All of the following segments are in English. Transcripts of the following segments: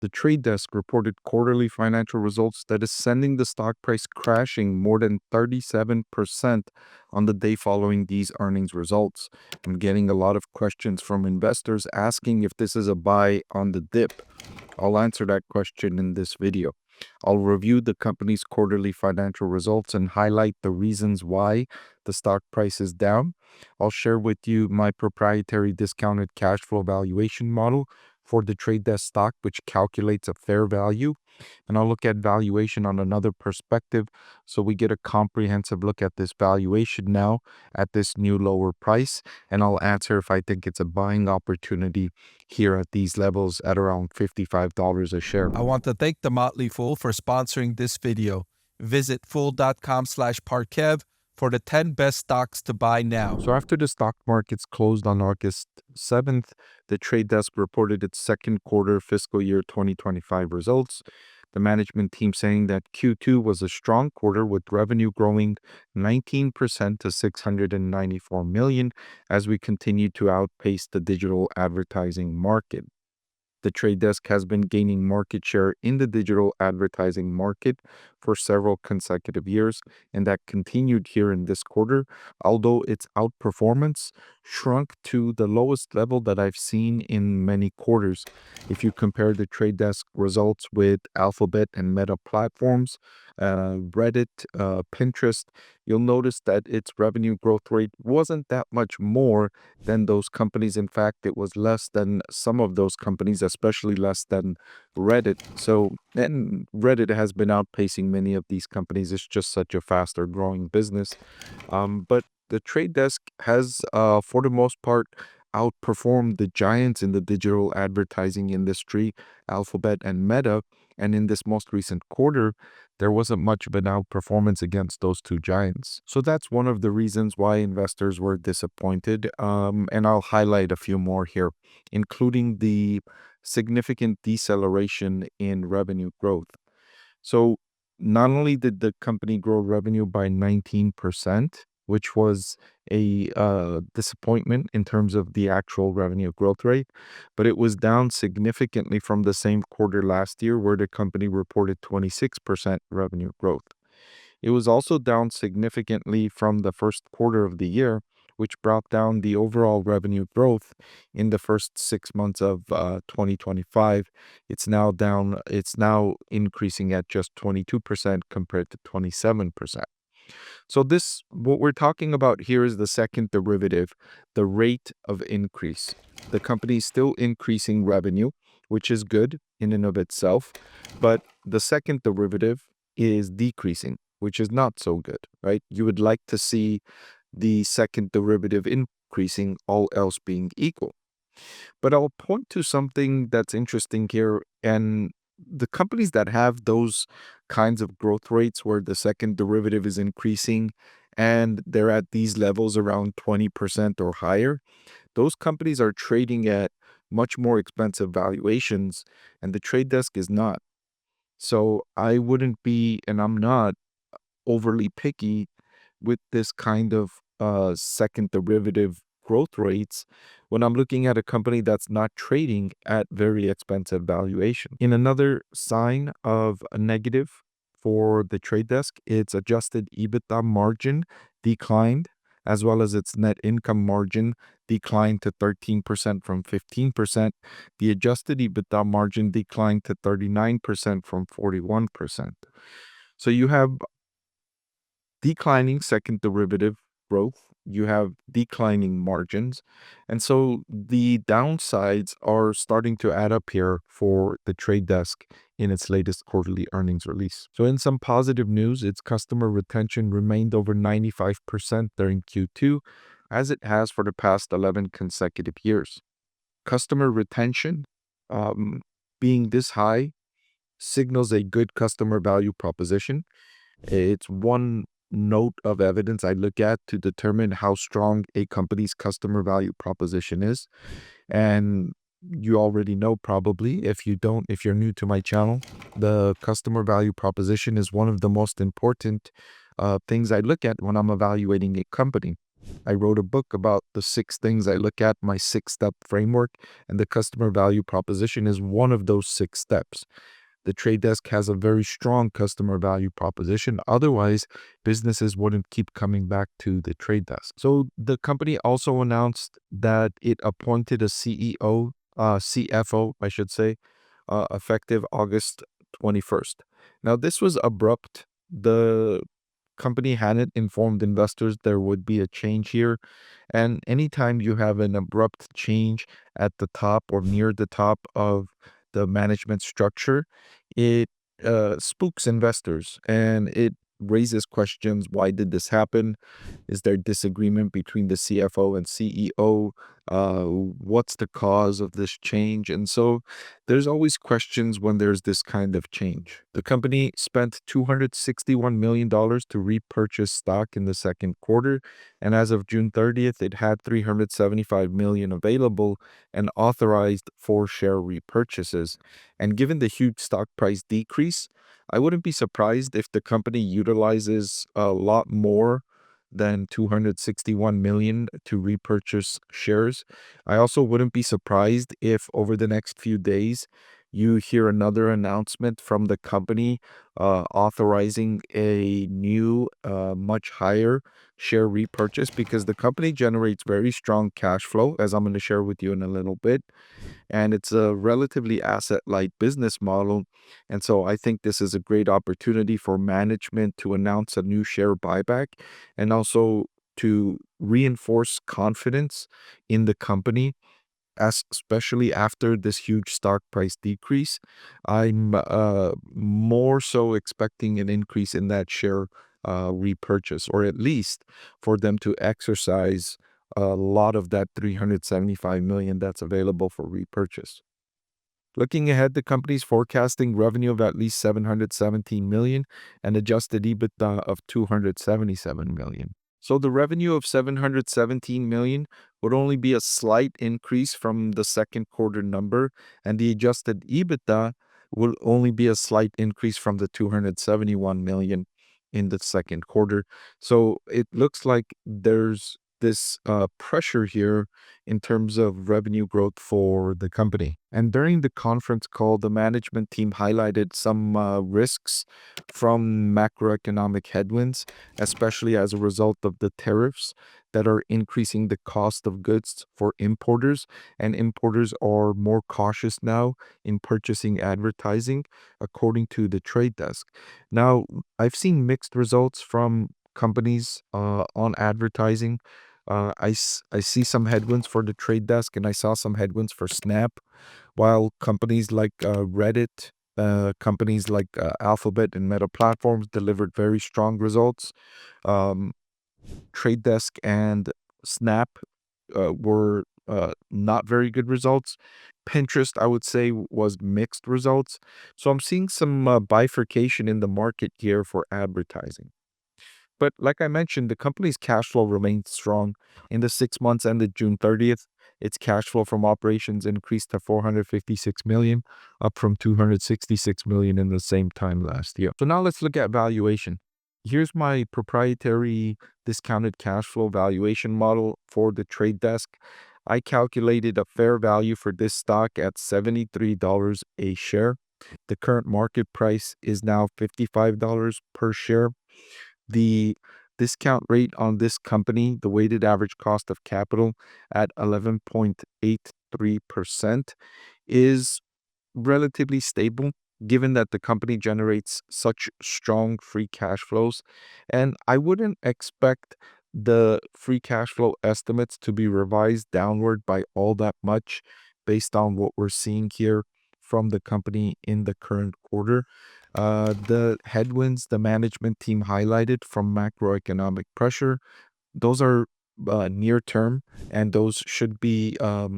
The trade desk reported quarterly financial results that is sending the stock price crashing more than 37% on the day following these earnings results. I'm getting a lot of questions from investors asking if this is a buy on the dip. I'll answer that question in this video. I'll review the company's quarterly financial results and highlight the reasons why the stock price is down. I'll share with you my proprietary discounted cash flow valuation model for the trade desk stock, which calculates a fair value. And I'll look at valuation on another perspective so we get a comprehensive look at this valuation now at this new lower price. And I'll answer if I think it's a buying opportunity here at these levels at around $55 a share. I want to thank the Motley Fool for sponsoring this video. Visit fool.com/Parkev for the 10 best stocks to buy now. So after the stock markets closed on August 7th, the trade desk reported its second quarter fiscal year 2025 results. The management team saying that Q2 was a strong quarter with revenue growing 19% to $694 million as we continue to outpace the digital advertising market. The trade desk has been gaining market share in the digital advertising market for several consecutive years, and that continued here in this quarter, although its outperformance shrunk to the lowest level that I've seen in many quarters. If you compare the trade desk results with Alphabet and Meta platforms, Reddit, Pinterest, you'll notice that its revenue growth rate wasn't that much more than those companies. In fact, it was less than some of those companies, especially less than Reddit. So, and Reddit has been outpacing many of these companies. It's just such a faster growing business. But the trade desk has, for the most part, outperformed the giants in the digital advertising industry, Alphabet and Meta. And in this most recent quarter, there wasn't much of an outperformance against those two giants. So that's one of the reasons why investors were disappointed. And I'll highlight a few more here, including the significant deceleration in revenue growth. So not only did the company grow revenue by 19%, which was a disappointment in terms of the actual revenue growth rate, but it was down significantly from the same quarter last year where the company reported 26% revenue growth. It was also down significantly from the first quarter of the year, which brought down the overall revenue growth in the first 6 months of 2025. It's now increasing at just 22% compared to 27%. So what we're talking about here is the second derivative, the rate of increase. The company is still increasing revenue, which is good in and of itself, but the second derivative is decreasing, which is not so good, right? You would like to see the second derivative increasing, all else being equal. But I'll point to something that's interesting here, and the companies that have those kinds of growth rates where the second derivative is increasing and they're at these levels around 20% or higher, those companies are trading at much more expensive valuations, and the trade desk is not. So I wouldn't be, and I'm not, overly picky with this kind of second derivative growth rates when I'm looking at a company that's not trading at very expensive valuation. In another sign of a negative for the trade desk, its adjusted EBITDA margin declined, as well as its net income margin declined to 13% from 15%. The adjusted EBITDA margin declined to 39% from 41%. So you have declining second derivative growth, you have declining margins, and so the downsides are starting to add up here for the trade desk in its latest quarterly earnings release. So in some positive news, its customer retention remained over 95% during Q2, as it has for the past 11 consecutive years. Customer retention being this high signals a good customer value proposition. It's one note of evidence I look at to determine how strong a company's customer value proposition is. And you already know, probably, if you don't, if you're new to my channel, the customer value proposition is one of the most important things I look at when I'm evaluating a company. I wrote a book about the 6 things I look at, my 6-step framework, and the customer value proposition is one of those 6 steps. The trade desk has a very strong customer value proposition. Otherwise, businesses wouldn't keep coming back to the trade desk. So the company also announced that it appointed a CFO, I should say, effective August 21st. Now, this was abrupt. The company hadn't informed investors there would be a change here. And anytime you have an abrupt change at the top or near the top of the management structure, it spooks investors and it raises questions. Why did this happen? Is there disagreement between the CFO and CEO? What's the cause of this change? And so there's always questions when there's this kind of change. The company spent $261 million to repurchase stock in the second quarter. And as of June 30th, it had $375 million available and authorized for share repurchases. And given the huge stock price decrease, I wouldn't be surprised if the company utilizes a lot more than 261 million to repurchase shares. I also wouldn't be surprised if over the next few days you hear another announcement from the company authorizing a new, much higher share repurchase because the company generates very strong cash flow, as I'm going to share with you in a little bit, and it's a relatively asset-light business model. And so I think this is a great opportunity for management to announce a new share buyback and also to reinforce confidence in the company, as especially after this huge stock price decrease. I'm more so expecting an increase in that share repurchase, or at least for them to exercise a lot of that 375 million that's available for repurchase. Looking ahead, the company's forecasting revenue of at least 717 million and adjusted EBITDA of 277 million. So the revenue of 717 million would only be a slight increase from the second quarter number, and the adjusted EBITDA will only be a slight increase from the 271 million in the second quarter. So it looks like there's this pressure here in terms of revenue growth for the company. And during the conference call, the management team highlighted some risks from macroeconomic headwinds, especially as a result of the tariffs that are increasing the cost of goods for importers. And importers are more cautious now in purchasing advertising, according to the trade desk. Now, I've seen mixed results from companies on advertising. I see some headwinds for the trade desk, and I saw some headwinds for Snap, while companies like Reddit, companies like Alphabet and Meta Platforms delivered very strong results. Um, Trade Desk and Snap were not very good results. Pinterest, I would say, was mixed results. So I'm seeing some bifurcation in the market here for advertising. But like I mentioned, the company's cash flow remains strong. In the 6 months ended June 30th, its cash flow from operations increased to 456 million, up from 266 million in the same time last year. So now let's look at valuation. Here's my proprietary discounted cash flow valuation model for the trade desk. I calculated a fair value for this stock at $73 a share. The current market price is now $55 per share. The discount rate on this company, the weighted average cost of capital at 11.83%, is relatively stable given that the company generates such strong free cash flows. And I wouldn't expect the free cash flow estimates to be revised downward by all that much based on what we're seeing here from the company in the current quarter. The headwinds the management team highlighted from macroeconomic pressure, those are near term, and those should be uh,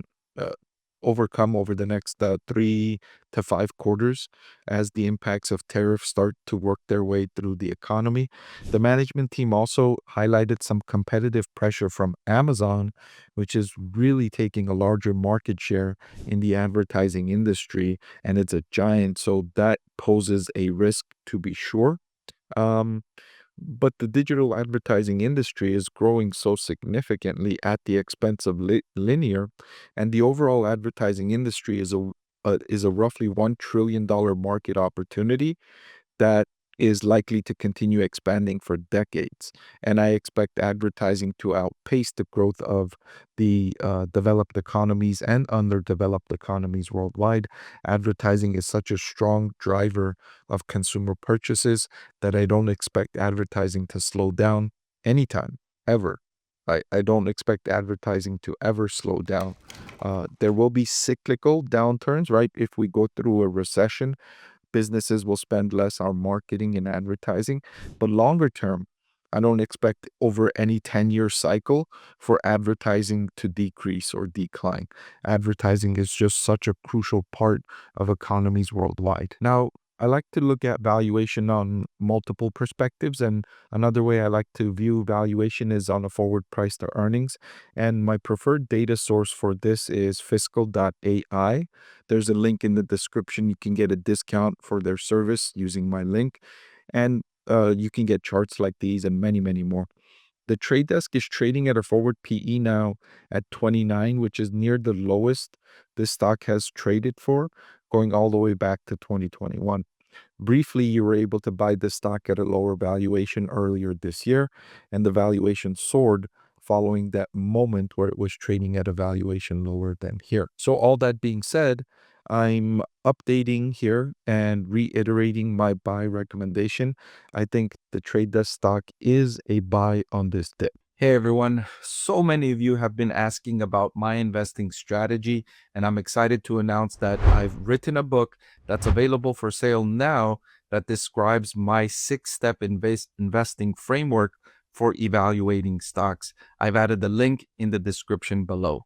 overcome over the next 3 to 5 quarters as the impacts of tariffs start to work their way through the economy. The management team also highlighted some competitive pressure from Amazon, which is really taking a larger market share in the advertising industry, and it's a giant, so that poses a risk to be sure. Um, But the digital advertising industry is growing so significantly at the expense of linear, and the overall advertising industry is a roughly $1 trillion market opportunity that is likely to continue expanding for decades. And I expect advertising to outpace the growth of the developed economies and underdeveloped economies worldwide. Advertising is such a strong driver of consumer purchases that I don't expect advertising to slow down anytime, ever. I don't expect advertising to ever slow down. There will be cyclical downturns, right? If we go through a recession, businesses will spend less on marketing and advertising. But longer term, I don't expect over any 10-year cycle for advertising to decrease or decline. Advertising is just such a crucial part of economies worldwide. Now, I like to look at valuation on multiple perspectives, and another way I like to view valuation is on a forward price to earnings. And my preferred data source for this is fiscal.ai. There's a link in the description. You can get a discount for their service using my link. And you can get charts like these and many, many more. The trade desk is trading at a forward PE now at 29, which is near the lowest this stock has traded for, going all the way back to 2021. Briefly, you were able to buy this stock at a lower valuation earlier this year, and the valuation soared following that moment where it was trading at a valuation lower than here. So all that being said, I'm updating here and reiterating my buy recommendation. I think the trade desk stock is a buy on this dip. Hey everyone, so many of you have been asking about my investing strategy, and I'm excited to announce that I've written a book that's available for sale now that describes my 6-step investing framework for evaluating stocks. I've added the link in the description below.